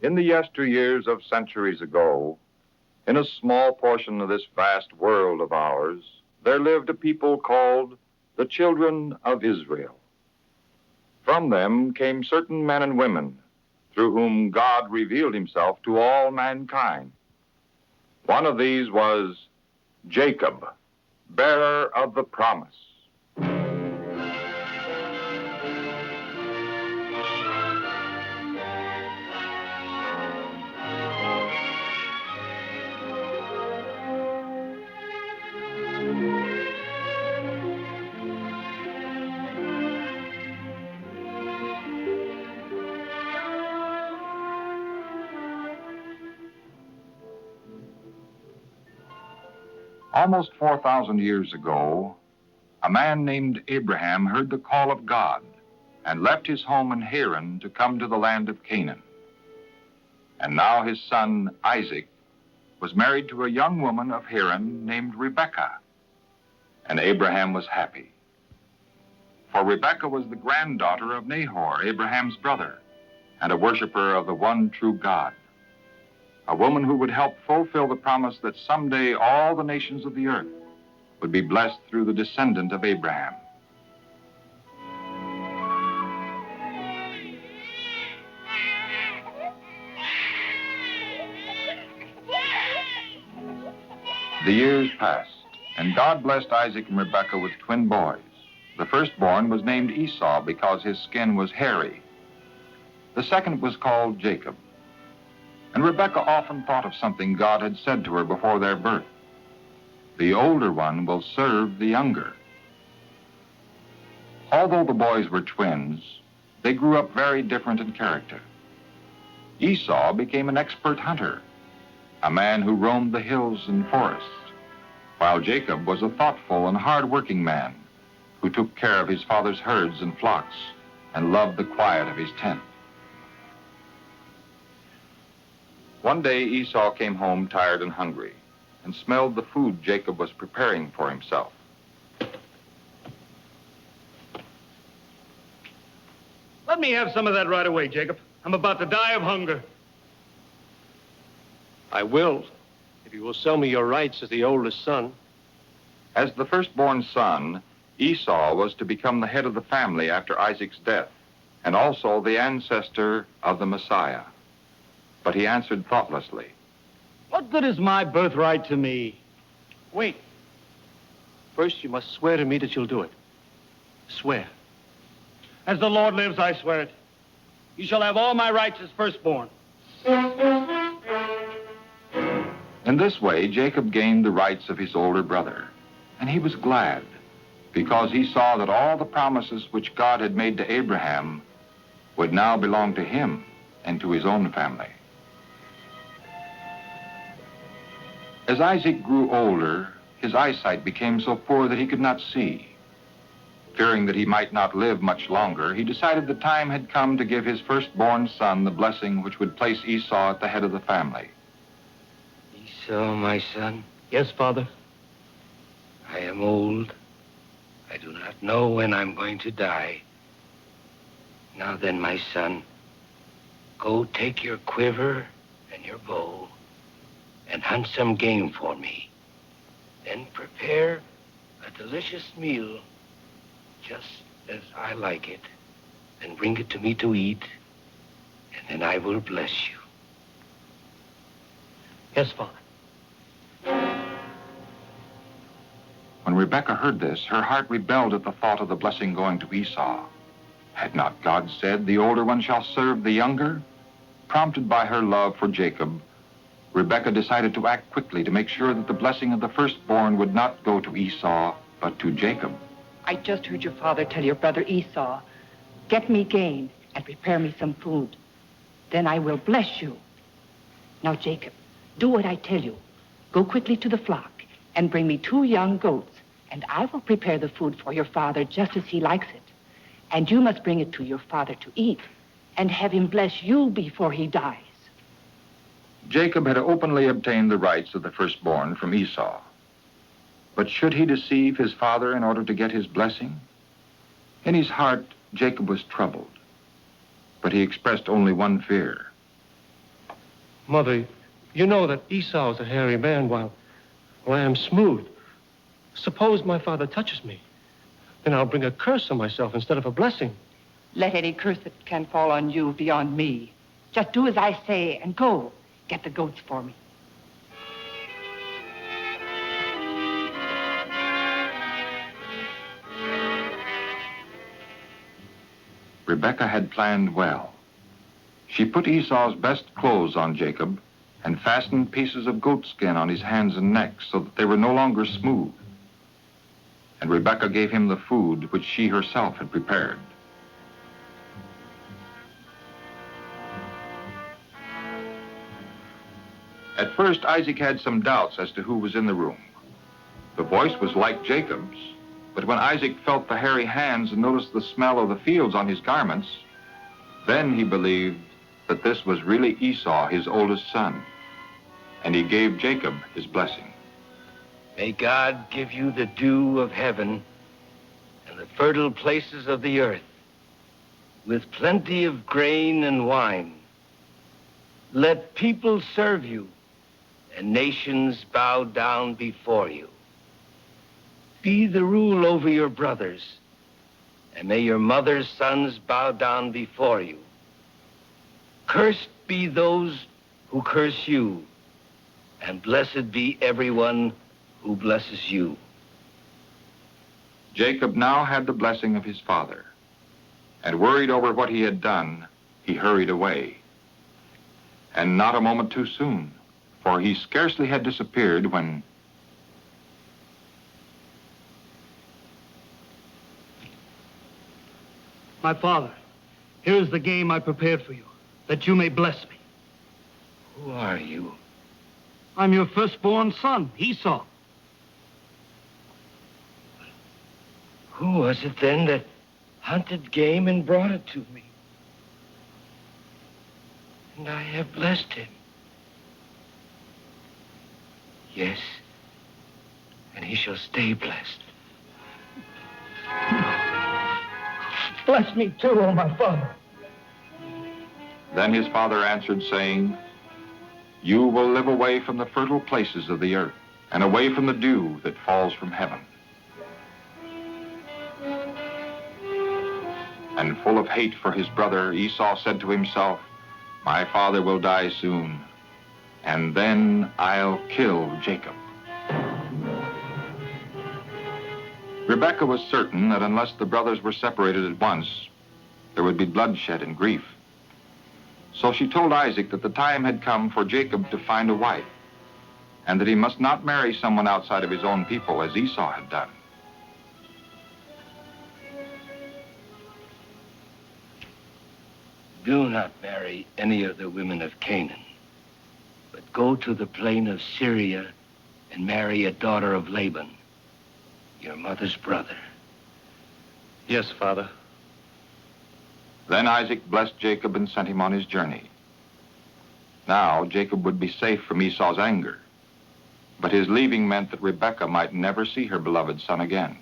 In the yesteryears of centuries ago, in a small portion of this vast world of ours, there lived a people called the children of Israel. From them came certain men and women through whom God revealed himself to all mankind. One of these was Jacob, bearer of the promise. Almost 4,000 years ago, a man named Abraham heard the call of God and left his home in Haran to come to the land of Canaan. And now his son, Isaac, was married to a young woman of Haran named Rebekah. And Abraham was happy. For Rebekah was the granddaughter of Nahor, Abraham's brother, and a worshiper of the one true God. A woman who would help fulfill the promise that someday all the nations of the earth would be blessed through the descendant of Abraham. The years passed, and God blessed Isaac and Rebekah with twin boys. The firstborn was named Esau because his skin was hairy. The second was called Jacob. And Rebekah often thought of something God had said to her before their birth. The older one will serve the younger. Although the boys were twins, they grew up very different in character. Esau became an expert hunter, a man who roamed the hills and forests, while Jacob was a thoughtful and hard-working man who took care of his father's herds and flocks and loved the quiet of his tent. One day, Esau came home tired and hungry and smelled the food Jacob was preparing for himself. Let me have some of that right away, Jacob. I'm about to die of hunger. I will, if you will sell me your rights as the oldest son. As the firstborn son, Esau was to become the head of the family after Isaac's death, and also the ancestor of the Messiah. But he answered thoughtlessly, What good is my birthright to me? Wait. First, you must swear to me that you'll do it. Swear. As the Lord lives, I swear it. You shall have all my rights as firstborn. In this way, Jacob gained the rights of his older brother, and he was glad, because he saw that all the promises which God had made to Abraham would now belong to him and to his own family. As Isaac grew older, his eyesight became so poor that he could not see. Fearing that he might not live much longer, he decided the time had come to give his firstborn son the blessing which would place Esau at the head of the family. Esau, my son, Yes, Father. I am old. I do not know when I'm going to die. Now then, my son, go take your quiver and your bow and hunt some game for me. Then prepare a delicious meal just as I like it. Then bring it to me to eat, and then I will bless you. Yes, Father. When Rebekah heard this, her heart rebelled at the thought of the blessing going to Esau. Had not God said, the older one shall serve the younger? Prompted by her love for Jacob, Rebekah decided to act quickly to make sure that the blessing of the firstborn would not go to Esau, but to Jacob. I just heard your father tell your brother Esau, get me game and prepare me some food. Then I will bless you. Now, Jacob, do what I tell you. Go quickly to the flock and bring me 2 young goats, and I will prepare the food for your father just as he likes it. And you must bring it to your father to eat and have him bless you before he dies. Jacob had openly obtained the rights of the firstborn from Esau. But should he deceive his father in order to get his blessing? In his heart, Jacob was troubled, but he expressed only one fear. Mother, you know that Esau is a hairy man while I am smooth. Suppose my father touches me. Then I'll bring a curse on myself instead of a blessing. Let any curse that can fall on you be on me. Just do as I say and go. Get the goats for me. Rebekah had planned well. She put Esau's best clothes on Jacob and fastened pieces of goat skin on his hands and neck so that they were no longer smooth. And Rebekah gave him the food which she herself had prepared. At first, Isaac had some doubts as to who was in the room. The voice was like Jacob's, but when Isaac felt the hairy hands and noticed the smell of the fields on his garments, then he believed that this was really Esau, his oldest son, and he gave Jacob his blessing. May God give you the dew of heaven and the fertile places of the earth, with plenty of grain and wine. Let people serve you and nations bow down before you. Be the rule over your brothers, and may your mother's sons bow down before you. Cursed be those who curse you, and blessed be everyone who blesses you. Jacob now had the blessing of his father, and worried over what he had done, he hurried away. And not a moment too soon, for he scarcely had disappeared when My father, here is the game I prepared for you, that you may bless me. Who are you? I'm your firstborn son, Esau. Who was it then that hunted game and brought it to me? And I have blessed him. Yes, and he shall stay blessed. Bless me too, oh my father. Then his father answered, saying, You will live away from the fertile places of the earth, and away from the dew that falls from heaven. And full of hate for his brother, Esau said to himself, My father will die soon, and then I'll kill Jacob. Rebekah was certain that unless the brothers were separated at once, there would be bloodshed and grief. So she told Isaac that the time had come for Jacob to find a wife, and that he must not marry someone outside of his own people as Esau had done. Do not marry any of the women of Canaan, but go to the plain of Syria and marry a daughter of Laban, your mother's brother. Yes, Father. Then Isaac blessed Jacob and sent him on his journey. Now Jacob would be safe from Esau's anger, but his leaving meant that Rebekah might never see her beloved son again.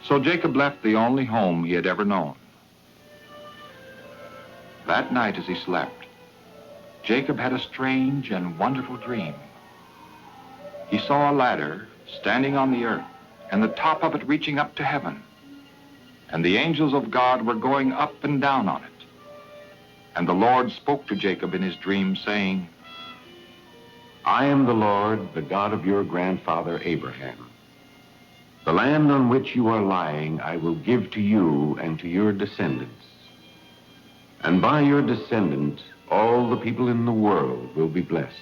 So Jacob left the only home he had ever known. That night as he slept, Jacob had a strange and wonderful dream. He saw a ladder standing on the earth, and the top of it reaching up to heaven. And the angels of God were going up and down on it. And the Lord spoke to Jacob in his dream, saying, I am the Lord, the God of your grandfather Abraham. The land on which you are lying I will give to you and to your descendants. And by your descendant, all the people in the world will be blessed.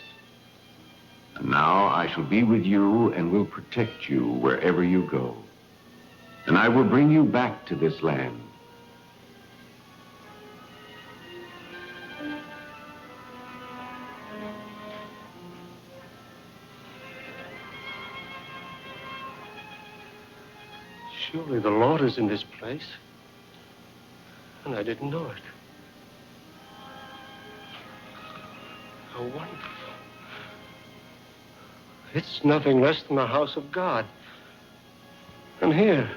And now I shall be with you and will protect you wherever you go. And I will bring you back to this land. Surely the Lord is in this place, and I didn't know it. How wonderful. It's nothing less than the house of God. And here,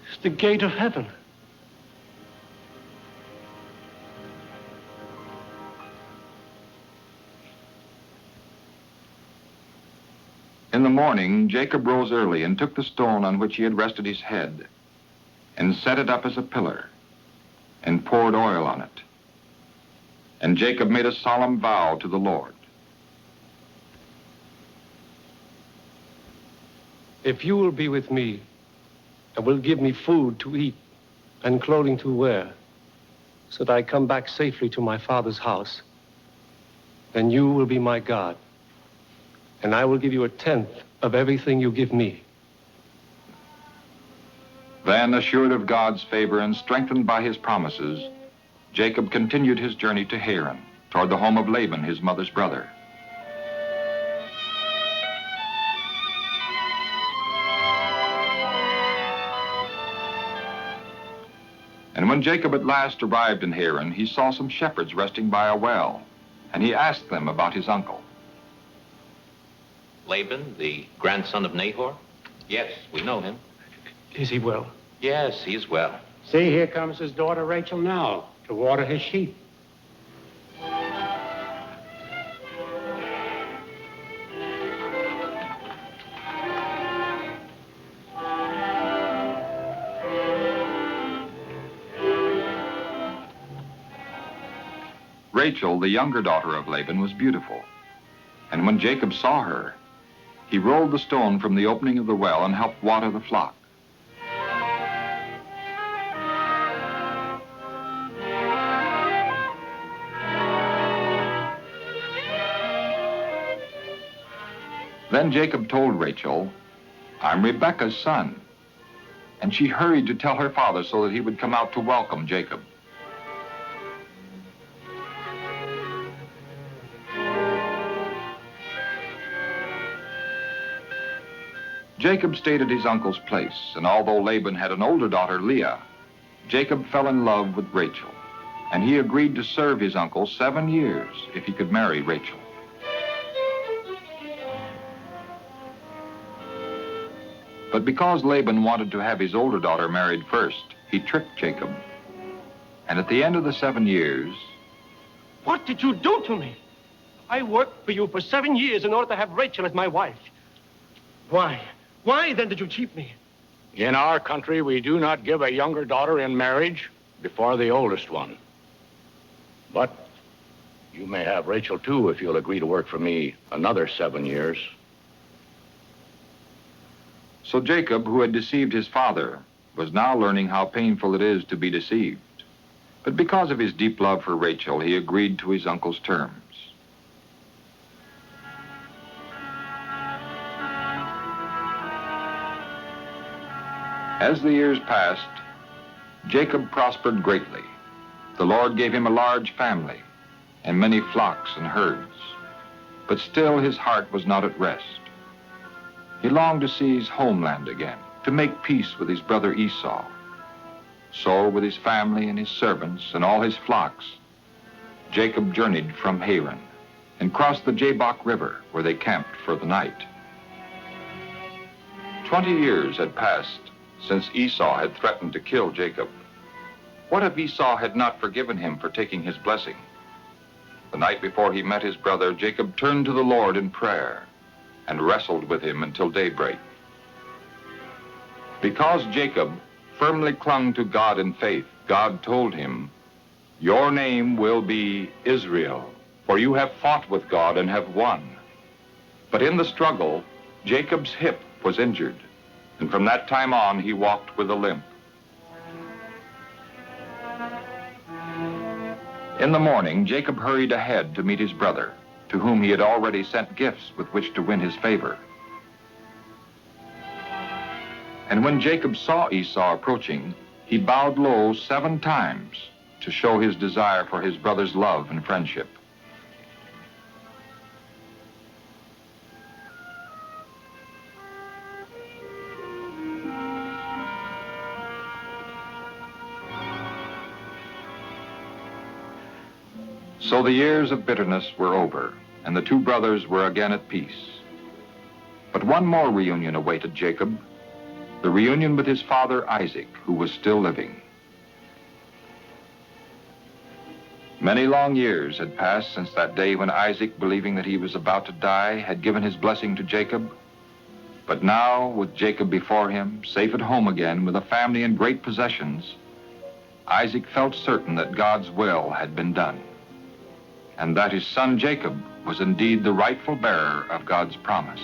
It's the gate of heaven. In the morning, Jacob rose early and took the stone on which he had rested his head and set it up as a pillar and poured oil on it. And Jacob made a solemn vow to the Lord. If you will be with me and will give me food to eat and clothing to wear, so that I come back safely to my father's house, then you will be my God, and I will give you 1/10 of everything you give me. Then, assured of God's favor and strengthened by his promises, Jacob continued his journey to Haran, toward the home of Laban, his mother's brother. And when Jacob at last arrived in Haran, he saw some shepherds resting by a well, and he asked them about his uncle. Laban, the grandson of Nahor? Yes, we know him. Is he well? Yes, he is well. See, here comes his daughter Rachel now to water his sheep. Rachel, the younger daughter of Laban, was beautiful. And when Jacob saw her, he rolled the stone from the opening of the well and helped water the flock. Then Jacob told Rachel, "I'm Rebekah's son." And she hurried to tell her father so that he would come out to welcome Jacob. Jacob stayed at his uncle's place, and although Laban had an older daughter, Leah, Jacob fell in love with Rachel, and he agreed to serve his uncle 7 years if he could marry Rachel. But because Laban wanted to have his older daughter married first, he tricked Jacob. And at the end of the 7 years, What did you do to me? I worked for you for 7 years in order to have Rachel as my wife. Why? Why then did you cheat me? In our country, we do not give a younger daughter in marriage before the oldest one. But you may have Rachel, too, if you'll agree to work for me another 7 years. so Jacob, who had deceived his father, was now learning how painful it is to be deceived. But because of his deep love for Rachel, he agreed to his uncle's terms. As the years passed, Jacob prospered greatly. The Lord gave him a large family and many flocks and herds. But still his heart was not at rest. He longed to see his homeland again, to make peace with his brother Esau. So, with his family and his servants and all his flocks, Jacob journeyed from Haran and crossed the Jabbok River, where they camped for the night. 20 years had passed since Esau had threatened to kill Jacob. What if Esau had not forgiven him for taking his blessing? The night before he met his brother, Jacob turned to the Lord in prayer and wrestled with him until daybreak. Because Jacob firmly clung to God in faith, God told him, "Your name will be Israel, for you have fought with God and have won." But in the struggle, Jacob's hip was injured, and from that time on, he walked with a limp. In the morning, Jacob hurried ahead to meet his brother, to whom he had already sent gifts with which to win his favor. And when Jacob saw Esau approaching, he bowed low 7 times to show his desire for his brother's love and friendship. So the years of bitterness were over, and the 2 brothers were again at peace. But one more reunion awaited Jacob. the reunion with his father Isaac, who was still living. Many long years had passed since that day when Isaac, believing that he was about to die, had given his blessing to Jacob. But now, with Jacob before him, safe at home again, with a family and great possessions, Isaac felt certain that God's will had been done, and that his son Jacob was indeed the rightful bearer of God's promise.